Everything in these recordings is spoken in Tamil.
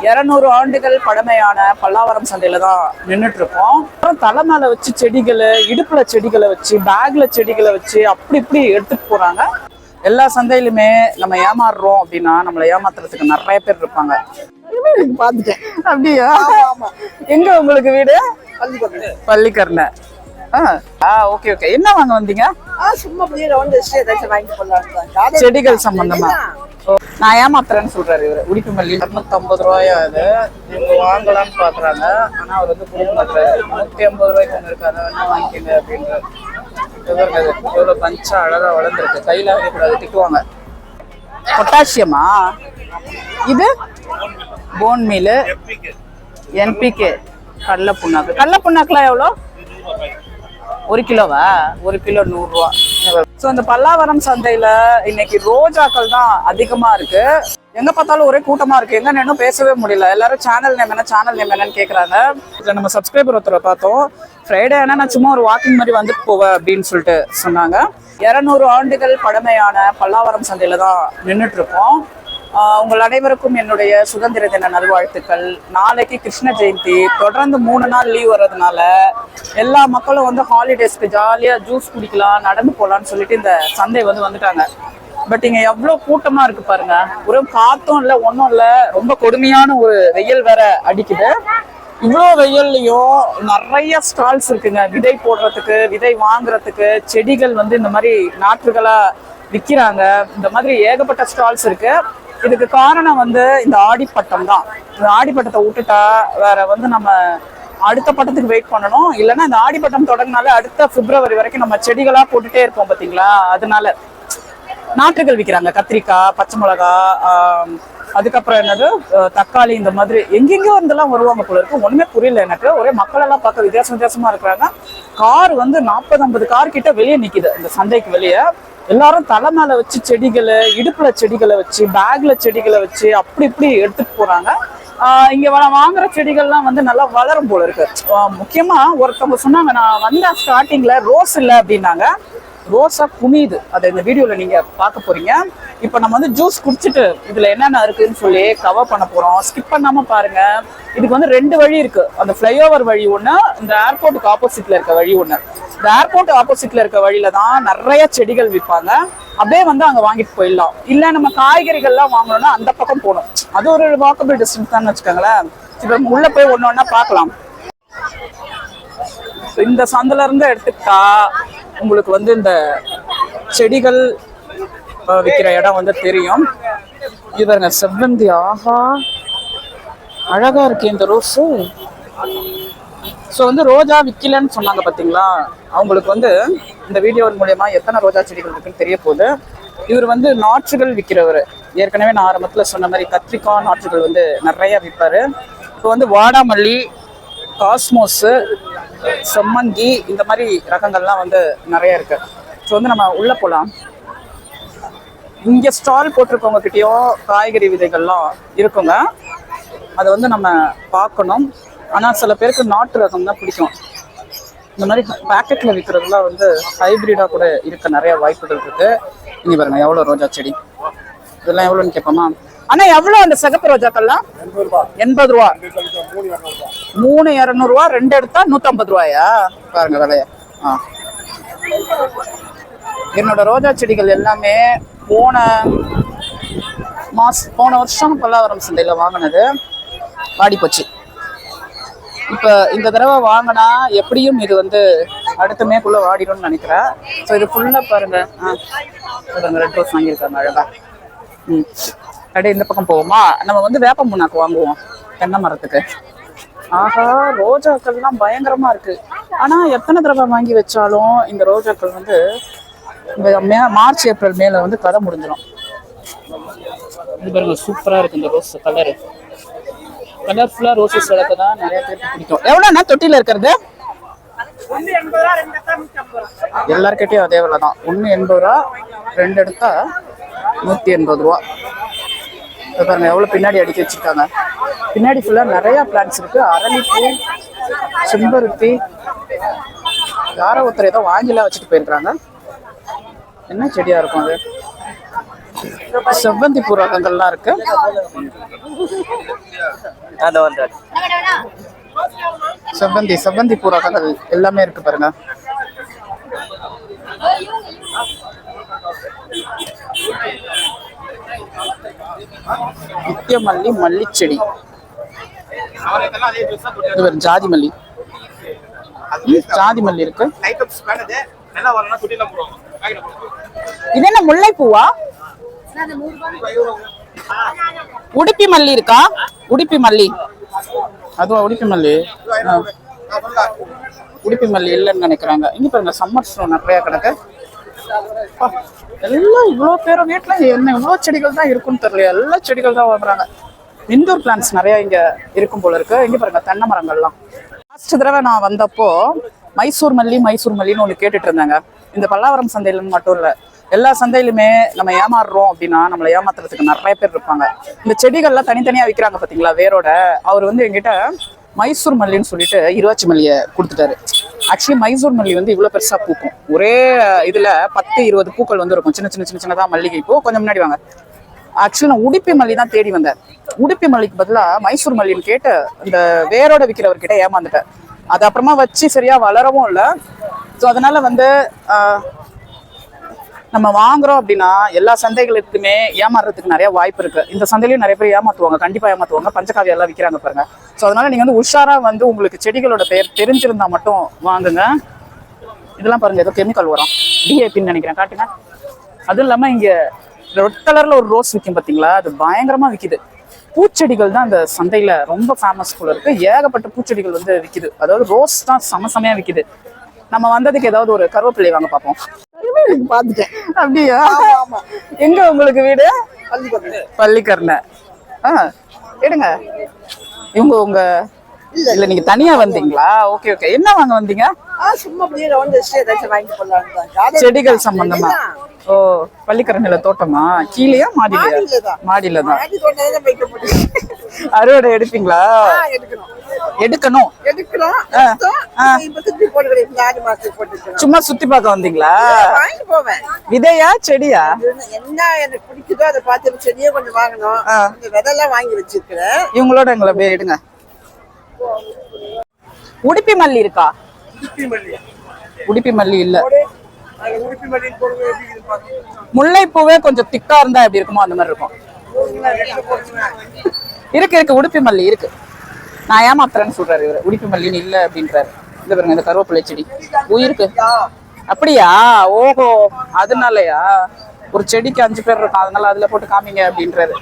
200 ஆண்டுகள் பழமையான பல்லாவரம் சந்தையில தான் நின்றுட்டு இருக்கோம். தலை மேல வச்சு செடிகளை, இடுப்புல செடிகளை வச்சு, பேக்ல செடிகளை வச்சு அப்படி இப்படி எடுத்துட்டு போறாங்க. எல்லா சந்தையிலுமே நம்ம ஏமாறுறோம் அப்படின்னா நம்மளை ஏமாத்துறதுக்கு நிறைய பேர் இருப்பாங்க. பாத்துட்டேன். அப்படியா? எங்க உங்களுக்கு வீடு? பள்ளிக்கரணை. Okay okay. என்ன வாங்க வந்தீங்க? சும்மா செடிகள் சம்பந்தமா. நான் ஏமாத்துறேன்னு சொல்றாரு இவரு. உடிப்பு மல்லி 250 ரூபாயா அது. இவங்க வாங்கலாம்னு பாக்குறாங்க. ஆனா அவர் வந்து கொடுக்க மாட்டாரு. 150 ரூபாய்க்கு ஒண்ணு இருக்கு, அதை வேணா வாங்கிக்கங்க அப்படின்றாரு. எவ்வளவு பஞ்சா அழகா வளர்ந்துருக்கு. கையில வைக்கக்கூடாது, திட்டுவாங்க. பொட்டாசியமா இது? போன் மீல், என்பிகே, கடலை புண்ணாக்கு. கடலை புண்ணாக்குலாம் எவ்வளோ? 1 கிலோவா? 1 கிலோ 100 ரூபா. ஸோ இந்த பல்லாவரம் சந்தையில இன்னைக்கு ரோஜாக்கள் தான் அதிகமா இருக்கு. எங்க பார்த்தாலும் ஒரே கூட்டமா இருக்கு. எங்க நேரம் பேசவே முடியல. எல்லாரும் சேனல் நேம் என்னன்னு கேக்குறாங்க. இதுல நம்ம சப்ஸ்கிரைபர் ஒருத்தரை பார்த்தோம். ஃப்ரைடே ஆனா நான் சும்மா ஒரு வாக்கிங் மாதிரி வந்துட்டு போவேன் அப்படின்னு சொல்லிட்டு சொன்னாங்க. 200 ஆண்டுகள் பழமையான பல்லாவரம் சந்தையில தான் நின்றுட்டு இருக்கோம். உங்கள் அனைவருக்கும் என்னுடைய சுதந்திர தின நல்வாழ்த்துக்கள். நாளைக்கு கிருஷ்ண ஜெயந்தி, தொடர்ந்து 3 நாள் லீவ் வர்றதுனால எல்லா மக்களும் வந்து ஹாலிடேஸ்க்கு ஜாலியா ஜூஸ் குடிக்கலாம், நடந்து போகலான்னு சொல்லிட்டு இந்த சந்தை வந்துட்டாங்க. பட் இங்க எவ்வளவு கூட்டமா இருக்கு பாருங்க. ஒரு காத்தும் இல்லை, ஒன்றும் இல்லை. ரொம்ப கொடுமையான ஒரு வெயில் வேற அடிக்குது. இவ்வளோ வெயில்லையும் நிறைய ஸ்டால்ஸ் இருக்குங்க. விதை போடுறதுக்கு, விதை வாங்குறதுக்கு, செடிகள் இந்த மாதிரி நாற்றுகளா விற்கிறாங்க. இந்த மாதிரி ஏகப்பட்ட ஸ்டால்ஸ் இருக்கு. இதுக்கு காரணம் இந்த ஆடிப்பட்டம் தான். இந்த ஆடிப்பட்டத்தை விட்டுட்டா வேற நம்ம அடுத்த பட்டத்துக்கு வெயிட் பண்ணணும். இல்லைன்னா இந்த ஆடிப்பட்டம் தொடங்கினாலே அடுத்த பிப்ரவரி வரைக்கும் நம்ம செடிகளா போட்டுட்டே இருப்போம் பார்த்தீங்களா. அதனால நாற்றுகள் விற்கிறாங்க. கத்திரிக்காய், பச்சை மிளகா, அதுக்கப்புறம் என்னது தக்காளி, இந்த மாதிரி எங்கெங்கயோ இருந்தெல்லாம் வருவாங்க போல இருக்கு. ஒண்ணுமே புரியல எனக்கு. ஒரே மக்கள் எல்லாம் பார்க்க வித்தியாசமா இருக்கிறாங்க. கார் 40-50 கார் கிட்ட வெளியே நிக்குது இந்த சந்தைக்கு வெளியே. எல்லாரும் தலை மேல வச்சு செடிகளை, இடுப்புல செடிகளை வச்சு, பேக்ல செடிகளை வச்சு அப்படி இப்படி எடுத்துட்டு போறாங்க. இங்க வாங்குற செடிகள்லாம் நல்லா வளரும் போல இருக்கு. முக்கியமா ஒருத்தவங்க சொன்னாங்க, நான் வந்த ஸ்டார்டிங்ல ரோஸ் இல்லை அப்படின்னாங்க. ரோஸா குமியுது. அதை இந்த வீடியோல நீங்க பார்க்க போறீங்க. இப்ப நம்ம ஜூஸ் குடிச்சிட்டு இதுல என்னென்ன இருக்குன்னு சொல்லி கவர் பண்ண போறோம். ஸ்கிப் பண்ணாம பாருங்க. இதுக்கு 2 வழி இருக்கு. அந்த ஃபிளைஓவர் வழி ஒண்ணு, இந்த ஏர்போர்ட்டுக்கு ஆப்போசிட்ல இருக்க வழி ஒண்ணு. இந்த ஏர்போர்ட் ஆப்போசிட்ல இருக்க வழியில தான் நிறைய செடிகள் விற்பாங்க. அப்படியே அங்க வாங்கிட்டு போயிடலாம். இல்ல நம்ம காய்கறிகள்லாம் வாங்கணும்னா அந்த பக்கம் போகணும். அது ஒரு வாக்கபிள் டிஸ்டன்ஸ் தான் வச்சுக்கோங்களேன். இப்ப உள்ள போய் ஒண்ணு பார்க்கலாம். இந்த சந்தில இருந்து எடுத்துக்கிட்டா உங்களுக்கு இந்த செடிகள் விற்கிற இடம் தெரியும். இவருங்க செவ்வந்தி. ஆஹா, அழகா இருக்கு இந்த ரோஸு. ஸோ ரோஜா விற்கலன்னு சொன்னாங்க பார்த்தீங்களா. அவங்களுக்கு இந்த வீடியோ மூலயமா எத்தனை ரோஜா செடிகள் இருக்குன்னு தெரிய போகுது. இவர் நாற்றுகள் விற்கிறவர். ஏற்கனவே நான் ஆரம்பத்தில் சொன்ன மாதிரி கத்திரிக்காய் நாற்றுகள் நிறைய விற்பாரு. இப்போ வாடாமல்லி, காஸ்மோஸு, செம்மங்கி, இந்த மாதிரி ரகங்கள்லாம் நிறைய இருக்கு. ஸோ நம்ம உள்ள போகலாம். இங்கே ஸ்டால் போட்டிருக்கவங்க கிட்டேயும் காய்கறி விதைகள்லாம் இருக்குங்க. அதை நம்ம பார்க்கணும். ஆனால் சில பேருக்கு நாட்டு ரகம் தான் பிடிக்கும். இந்த மாதிரி பேக்கெட்டில் விற்கிறதுலாம் ஹைப்ரிடாக கூட இருக்க நிறைய வாய்ப்புகள் இருக்கு. இங்கே பாருங்க எவ்வளோ ரோஜா செடி. இதெல்லாம் எவ்வளோன்னு கேட்போமா? ஆனா எவ்வளோ அந்த சிகப்பு ரோஜாக்கள்லாம்? 80 ரூபா. 3 200 ரூபா. 2 எடுத்தா 150 ரூபாயா? பாருங்க விலைய. என்னோட ரோஜா செடிகள் எல்லாமே போன வருஷம் பல்லாவரம் சந்தையில வாங்கினது வாடி போச்சு. இப்ப இந்த தடவை வாங்கினா எப்படியும் இது அடுத்த மேக்குள்ள வாடிடும்னு நினைக்கிறேன். ஸோ இது ஃபுல்லா பாருங்க. ரெட் ரோஸ் வாங்கியிருக்காங்க அழகா. அப்படியே இந்த பக்கம் போவோமா? நம்ம வேப்ப முன்னாக்கு வாங்குவோம் தென்னை மரத்துக்கு. ஆஹா, ரோஜாக்கள்லாம் பயங்கரமா இருக்கு. ஆனா எத்தனை தடவை வாங்கி வச்சாலும் இந்த ரோஜாக்கள் மார்ச் ஏப்ரல் மேல கதை முடிஞ்சிடும். இது பாருங்க சூப்பரா இருக்கு இந்த ரோஸ் கலரு. கலர்ஃபுல்லா ரோசஸ் வளர்க்க தான் நிறைய பேருக்கு பிடிக்கும். எவ்வளோண்ணா தொட்டில இருக்கிறது? எல்லார்கிட்டையும் அதே விலை தான். 1 80 ரூபா. 2 எடுத்தா 180 ரூபா. பாருங்க எவ்வளவு பின்னாடி அடிக்க வச்சிருக்காங்க. பின்னாடி ஃபுல்லா நிறைய பிளான்ட்ஸ் இருக்கு. அரளிப்பூ, செம்பருத்தி. யாரோ ஒருத்தர் ஏதோ வாங்கிலாம் வச்சுட்டு போயிருக்காங்க. என்ன செடியா இருக்கும் அது? செவ்வந்தி பூ ரகங்கள்லாம் இருக்கு. செவ்வந்தி பூ ரகங்கள் எல்லாமே இருக்கு பாருங்க. நித்தியமல்லி, மல்லிச்செடி, ஜாதி மல்லி, ஜாதி மல்லி இருக்கு. இது என்ன முல்லைப்பூவா? உடுப்பி மல்லி இருக்கா? உடுப்பி மல்லி, அதுவா உடுப்பி மல்லி? உடுப்பி மல்லி இல்லைன்னு நினைக்கிறாங்க. இங்க பாருங்க சம்மர் ஸ்னோ நிறைய கிடக்கு. எல்லாம் இவ்வளோ பேரும் வீட்டுல என்ன இவ்வளோ செடிகள் தான் இருக்குன்னு தெரியல. எல்லா செடிகள் தான் வாங்குறாங்க. இண்டோர் பிளான்ஸ் நிறைய இங்க இருக்கும் போல இருக்கு. இங்க பாருங்க தென்னை மரங்கள்லாம். லாஸ்ட் தடவை நான் வந்தப்போ மைசூர் மல்லின்னு ஒன்று கேட்டுட்டு இருந்தாங்க. இந்த பல்லாவரம் சந்தையில மட்டும் இல்ல, எல்லா சந்தையிலுமே நம்ம ஏமாறுறோம் அப்படின்னா நம்மளை ஏமாத்துறதுக்கு நிறைய பேர் இருப்பாங்க. இந்த செடிகள்லாம் தனித்தனியா விற்கிறாங்க பாத்தீங்களா வேரோட. அவர் வந்து எங்கிட்ட மைசூர் மல்லின்னு சொல்லிட்டு இருவாச்சி மல்லியை கொடுத்துட்டாரு. ஆக்சுவலி மைசூர் மல்லி வந்து இவ்வளவு பெருசா பூக்கும். ஒரே இதுல 10-20 பூக்கள் வந்து இருக்கும். சின்னதா மல்லிகை பூ. கொஞ்சம் முன்னாடி வாங்க. ஆக்சுவலி நான் உடுப்பி மல்லி தான் தேடி வந்தேன். உடுப்பி மல்லிக்கு பதிலா மைசூர் மல்லின்னு கேட்டு இந்த வேரோட விற்கிறவர்கிட்ட ஏமாந்துட்டேன். அது அப்புறமா வச்சு சரியா வளரவும் இல்லை. ஸோ அதனால வந்து நம்ம வாங்குறோம் அப்படின்னா எல்லா சந்தைகளுக்குமே ஏமாறுறதுக்கு நிறைய வாய்ப்பு இருக்கு. இந்த சந்தையிலயும் நிறைய பேர் ஏமாத்துவாங்க, கண்டிப்பா ஏமாத்துவாங்க. பஞ்சகாவியம் எல்லாம் விற்கிறாங்க பாருங்க. ஸோ அதனால நீங்க வந்து உஷாரா வந்து உங்களுக்கு செடிகளோட பெயர் தெரிஞ்சிருந்தா மட்டும் வாங்குங்க. இதெல்லாம் பாருங்க ஏதோ கெமிக்கல் உரம், டிஏபின்னு நினைக்கிறேன். காட்டுங்க. அதுவும் இல்லாம இங்க ரெட் கலர்ல ஒரு ரோஸ் விற்கும் பாத்தீங்களா, அது பயங்கரமா விற்கிது. பூச்செடிகள் தான் அந்த சந்தையில ரொம்ப ஃபேமஸ் போல இருக்கு. ஏகப்பட்ட பூச்செடிகள் வந்து விற்கிது. அதாவது ரோஸ் தான் சமசமையா விற்கிது. நம்ம வந்ததுக்கு ஏதாவது ஒரு கருவேப்பிலை வாங்க பார்ப்போம். பாத்துட்டேன். அப்படியா? எங்க உங்களுக்கு வீடு? பள்ளிக்கரணை. எடுங்க. இவங்க உங்க இல்ல நீங்க தனியா வந்தீங்களா? Okay okay. என்ன வாங்க வந்தீங்க? சும்மா அப்படியே ரவுண்ட் அடிச்சு ஏதாச்சும் வாங்கி போடலாம். செடிகள் சம்பந்தமா? ஓ, பள்ளிக்கரணையில தோட்டமா? கீழேயா மாடியிலயா? மாடியில தான். அறுவடை எடுப்பீங்களா? எடுக்கணும். சும்மா சுத்தி பார்க்க வந்தீங்களா? விதையா செடியா? என்ன எனக்கு பிடிக்குதோ அதை பார்த்து செடியே கொஞ்சம் வாங்கணும். விதையெல்லாம் வாங்கி வச்சிருக்கிறேன். இவங்களோட எங்களை போய் எடுங்க. உடுப்பி மல்லி இருக்கா? உடுப்பி மல்லி இல்ல. முல்லைப்பூவே கொஞ்சம் திக்கா இருந்தா எப்படி இருக்குமோ அந்த மாதிரி இருக்கும். இருக்கு உடுப்பி மல்லி இருக்கு. நான் ஏமாத்துறேன்னு சொல்றாரு இவரு. உடுப்பி மல்லின்னு இல்ல அப்படின்றாரு. இந்த பாருங்க இந்த கருவேப்பிலை செடி உயிருக்கு. அப்படியா? ஓஹோ, அதனாலயா? ஒரு செடிக்கு 5 பேர் இருக்கும், அதனால அதுல போட்டு காமிங்க அப்படின்றாரு.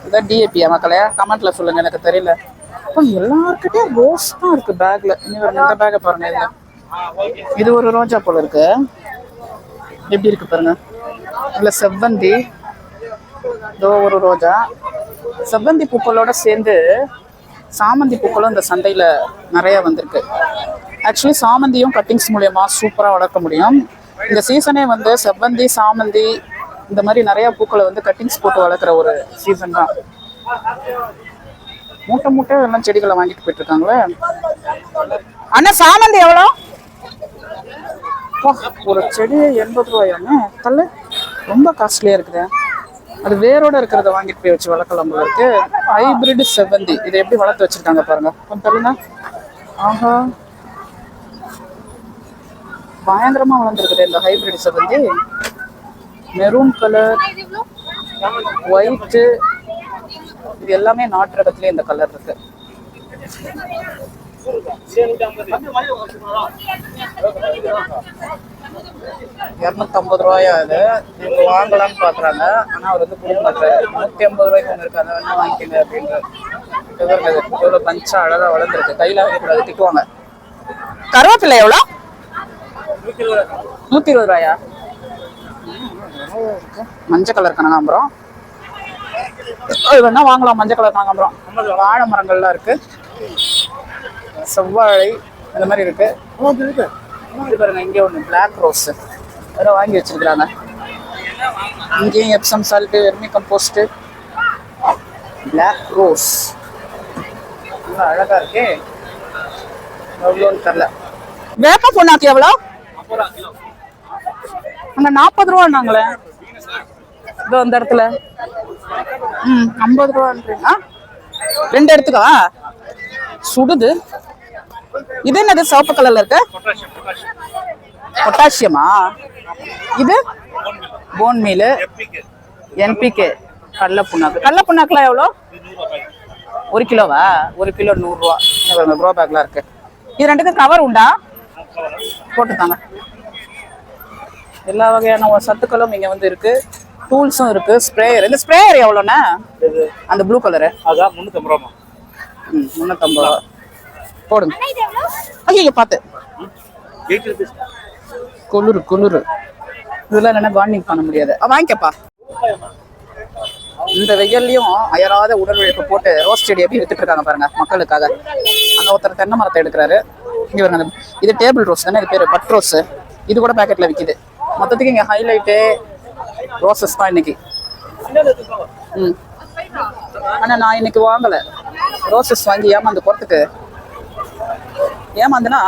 இதான் டிஏபியா மக்களையா? கமெண்ட்ல சொல்லுங்க, எனக்கு தெரியல. எல்லாருக்கிட்டையும் ரோஸ் தான் இருக்கு பேக்ல. இந்த பேக்கை பாருங்க. இதுல இது ஒரு ரோஜா போல இருக்கு. எப்படி இருக்கு பாருங்க. இதுல செவ்வந்தி, இதோ ஒரு ரோஜா. செவ்வந்தி பூக்களோட சேர்ந்து சாமந்தி பூக்களும் இந்த சந்தையில நிறைய வந்திருக்கு. ஆக்சுவலி சாமந்தியும் கட்டிங்ஸ் மூலியமா சூப்பரா வளர்க்க முடியும். இந்த சீசனே வந்து செவ்வந்தி, சாமந்தி இந்த மாதிரி நிறைய பூக்களை வந்து கட்டிங்ஸ் போட்டு வளர்க்குற ஒரு சீசன் தான். மூட்டை எல்லாம் செடிகளை வாங்கிட்டு போயிட்டு இருக்காங்களே. அண்ணா சாமந்தி எவ்வளோ? ஒரு செடி 80 ரூபாயாமே. கல்லு ரொம்ப காஸ்ட்லியா இருக்குது. அது வேரோட இருக்கிறத வாங்கிட்டு போய் வச்சு வளர்க்கலாம் போல இருக்கு. ஹைபிரிட் செவ்வந்தி, இதை எப்படி வளர்த்து வச்சிருக்காங்க பாருங்க. கொஞ்சம் தெரியுங்க. ஆஹா, பயங்கரமா வளர்ந்துருக்குது இந்த ஹைபிரிட் செவ்வந்தி. மெரூன் கலர், ஒயிட்டு, இது எல்லாமே நாட்டு ரகத்திலே இந்த கலர் இருக்கு. 250 ரூபாயா? இது இவங்க வாங்கலாம்னு பாக்குறாங்க. ஆனா அவர் வந்து கொடுக்க மாட்டாரு. 150 ரூபாய்க்கு ஒண்ணு இருக்கு, அதை வேணா வாங்கிக்கங்க அப்படின்றாரு. எவ்வளவு பஞ்சா அழகா வளர்ந்துருக்கு. கையில வைக்கக்கூடாது, திட்டுவாங்க. கருவேப்பிலை எவ்வளோ? 120 ரூபாயா? மஞ்சள் கலர் கனகாம்பரம் அது வேணா வாங்கலாம். மஞ்சள் கலர் கனகாம்பரம். வாழை மரங்கள்லாம் இருக்கு. செவ்வாழை இந்த மாதிரி இருக்கு. இது பாருங்க, இங்கே ஒன்று பிளாக் ரோஸ் வேற வாங்கி வச்சிருக்கிறாங்க. இங்கேயும் Epsom salt, vermicompost, black rose நல்லா அழகா இருக்கே. எவ்வளோன்னு தெரியல. வேப்ப பொண்ணாக்கு எவ்வளோ? அங்க 40 ரூபான்னாங்களே. இதோ அந்த இடத்துல 50 ரூபான்றீங்க. 2 எடுத்துக்கா. சுடுது. இது என்னது சிவப்பு கலர்ல இருக்கு? பொட்டாசியமா? இது போன் மீல், என்பிகே, கடலை புண்ணாக்கு. கடலை புண்ணாக்குலாம் எவ்வளோ? 1 கிலோவா? 1 கிலோ 100 ரூபா. க்ரோ பேக்லாம் இருக்கு. இது ரெண்டுக்கும் கவர் உண்டா? போட்டுத்தாங்க. எல்லா வகையான சத்துக்களும் இங்க வந்து இருக்கு. டூல்ஸும் இருக்கு. ஸ்ப்ரேயர். இந்த ஸ்ப்ரேயர் எவ்வளோண்ணா? அந்த ப்ளூ கலரு அதான் 350 ரூபா. 350 ரூபா போடுங்க. ஐயோ பார்த்து. குளிரு இதெல்லாம் இல்லைன்னா கார்னிங் பண்ண முடியாது. வாங்கிக்கப்பா. இந்த வெயில்லையும் அயராத உடல் உழைப்பு போட்டு ரோஸ் செடி எப்படி வித்துட்டு இருக்காங்க பாருங்க மக்களுக்காக. அங்க ஒருத்தர் தென்னை மரத்தை எடுக்கிறாரு. இங்க பாருங்க, இது டேபிள் ரோஸ் தானே, இது பேரு பட் ரோஸ். இது கூட பேக்கெட்ல விற்கிது. மொத்தத்துக்கு இங்க ஹைலைட்டு ரோசஸ் தான் இன்னைக்கு. ஆனா நான் இன்னைக்கு வாங்கல. ரோசஸ் வாங்கி ஏமாந்து போறதுக்கு ஏமாந்துனா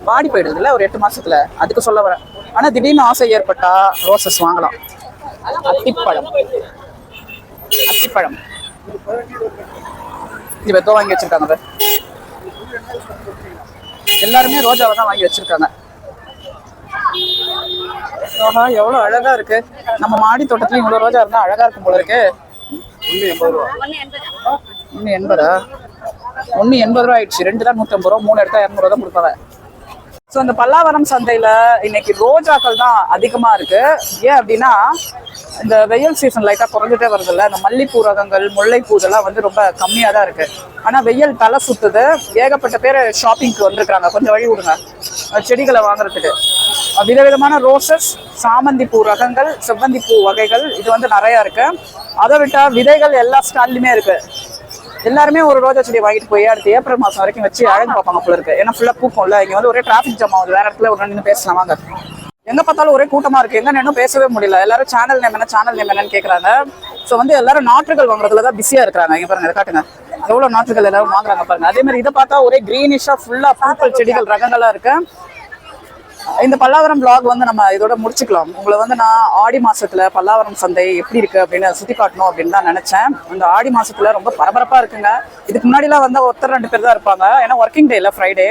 வாடி போயிடுது இல்ல ஒரு 8 மாசத்துல, அதுக்கு சொல்ல வரேன். ஆனா திடீர்னு ஆசை ஏற்பட்டா ரோசஸ் வாங்கலாம். அத்திப்பழம் இது வெத்தோ வாங்கி வச்சிருக்காங்க. எல்லாருமே ரோஜாவை தான் வாங்கி வச்சிருக்காங்க. ஆஹா எவ்வளவு அழகா இருக்கு. நம்ம மாடி தோட்டத்துல இவ்வளவு ரோஜா இருந்தா அழகா இருக்கும் போல இருக்கு. 180 ரூபா. 180 ரூபா ஆயிடுச்சு. 2 தான் 150 ரூபா, 3 எடுத்தா 200 ரூபா தான் கொடுப்பாங்க. ஸோ இந்த பல்லாவரம் சந்தையில இன்னைக்கு ரோஜாக்கள் தான் அதிகமா இருக்கு. ஏன் அப்படின்னா இந்த வெயில் சீசன் லைட்டா குறைஞ்சிட்டே வருது இல்ல, இந்த மல்லிப்பூ ரகங்கள், முல்லைப்பூ இதெல்லாம் வந்து ரொம்ப கம்மியா தான் இருக்கு. ஆனா வெயில் தலை சுத்துது. ஏகப்பட்ட பேர் ஷாப்பிங்க்கு வந்திருக்காங்க. கொஞ்சம் வழி விடுங்க செடிகளை வாங்குறதுக்கு. விதவிதமான ரோசஸ், சாமந்தி பூ ரகங்கள், செவ்வந்தி பூ வகைகள் இது வந்து நிறைய இருக்கு. அதை விட்டா விதைகள் எல்லா ஸ்டால்லையுமே இருக்கு. எல்லாருமே ஒரு ரோஜா செடி வாங்கிட்டு போய் அடுத்து ஏப்ரல் மாசம் வரைக்கும் வச்சு அழகு பார்ப்பாங்க போல இருக்கு. ஏன்னா ஃபுல்லா பூக்கும்ல. இங்க வந்து ஒரே டிராஃபிக் ஜாம் ஆகுது. வேற இடத்துல ஒரு நின்று பேசலாம் வாங்க. எங்க பார்த்தாலும் ஒரே கூட்டமா இருக்கு. எங்க நின்னும் பேசவே முடியல. எல்லாரும் சேனல் நேம் என்னன்னு கேக்குறாங்க. ஸோ வந்து எல்லாரும் நாற்றுகள் வாங்குறதுல தான் பிஸியா இருக்காங்க. இங்க பாருங்க, இதை காட்டுங்க எவ்வளவு நாற்றுகள் எல்லாரும் வாங்குறாங்க பாருங்க. அதே மாதிரி இதை பார்த்தா ஒரே கிரீனிஷா ஃபுல்லா பூக்கள் செடிகள் ரகங்களா இருக்கு. இந்த பல்லாவரம் vlog வந்து நம்ம இதோட முடிச்சுக்கலாம். உங்களை வந்து நான் ஆடி மாசத்துல பல்லாவரம் சந்தை எப்படி இருக்கு அப்படின்னு சுத்தி காட்டணும் அப்படின்னு தான் நினைச்சேன். இந்த ஆடி மாசத்துல ரொம்ப பரபரப்பா இருக்குங்க. இதுக்கு முன்னாடிலாம் வந்து ஒருத்தர் 2 பேர் தான் இருப்பாங்க. ஏன்னா ஒர்க்கிங் டே இல்ல, ஃப்ரைடே.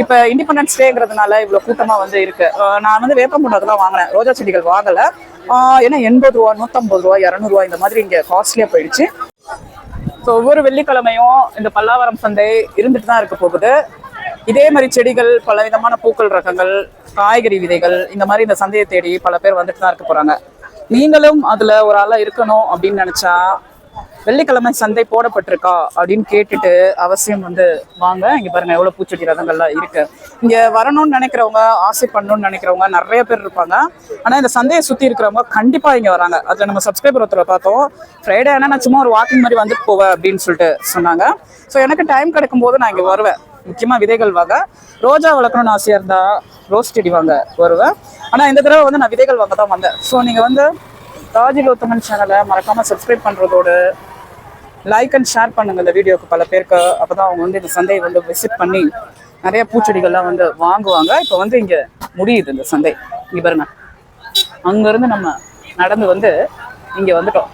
இப்ப இண்டிபெண்டன்ஸ் டேங்கிறதுனால இவ்வளவு கூட்டமா வந்து இருக்கு. நான் வந்து வேப்பம்பூண்டதெல்லாம் வாங்கினேன், ரோஜா செடிகள் வாங்கல. ஏன்னா 80 ரூபா, 150 ரூபா, 200 ரூபா இந்த மாதிரி இங்க காஸ்ட்லியா போயிடுச்சு. ஸோ ஒவ்வொரு வெள்ளிக்கிழமையும் இந்த பல்லாவரம் சந்தை இருந்துட்டு தான் இருக்க போகுது. இதே மாதிரி செடிகள், பல விதமான பூக்கள் ரகங்கள், காய்கறி விதைகள் இந்த மாதிரி இந்த சந்தையை தேடி பல பேர் வந்துட்டு தான் இருக்க போறாங்க. நீங்களும் அதுல ஒரு ஆளா இருக்கணும் அப்படின்னு நினைச்சா வெள்ளிக்கிழமை சந்தை போடப்பட்டிருக்கா அப்படின்னு கேட்டுட்டு அவசியம் வந்து வாங்க. இங்க பாருங்க எவ்வளவு பூச்செடி ரகங்கள்லாம் இருக்கு. இங்க வரணும்னு நினைக்கிறவங்க, ஆசை பண்ணணும்னு நினைக்கிறவங்க நிறைய பேர் இருப்பாங்க. ஆனா இந்த சந்தையை சுத்தி இருக்கிறவங்க கண்டிப்பா இங்க வராங்க. அதுல நம்ம சப்ஸ்கிரைபர் ஒருத்தர் பார்த்தோம், ஃப்ரைடே ஆனா நான் சும்மா ஒரு வாக்கிங் மாதிரி வந்துட்டு போவேன் அப்படின்னு சொல்லிட்டு சொன்னாங்க. ஸோ எனக்கு டைம் கிடைக்கும் போது நான் இங்க வருவேன். முக்கியமா விதைகள் வாங்க, ரோஜா வளர்க்கணும்னு ஆசையா இருந்தா ரோஸ் செடி வாங்க வருவேன். ஆனா இந்த தடவை வந்து நான் விதைகள் வாங்க தான் வந்தேன். ஸோ நீங்க வந்து ராஜிலோத்தமன் சேனலை மறக்காம சப்ஸ்கிரைப் பண்றதோடு லைக் அண்ட் ஷேர் பண்ணுங்க இந்த வீடியோக்கு பல பேருக்கு. அப்பதான் அவங்க வந்து இந்த சந்தையை வந்து விசிட் பண்ணி நிறைய பூச்செடிகள்லாம் வந்து வாங்குவாங்க. இப்போ வந்து இங்க முடியுது இந்த சந்தை. இங்க பாருங்க, அங்க இருந்து நம்ம நடந்து வந்து இங்க வந்துட்டோம்.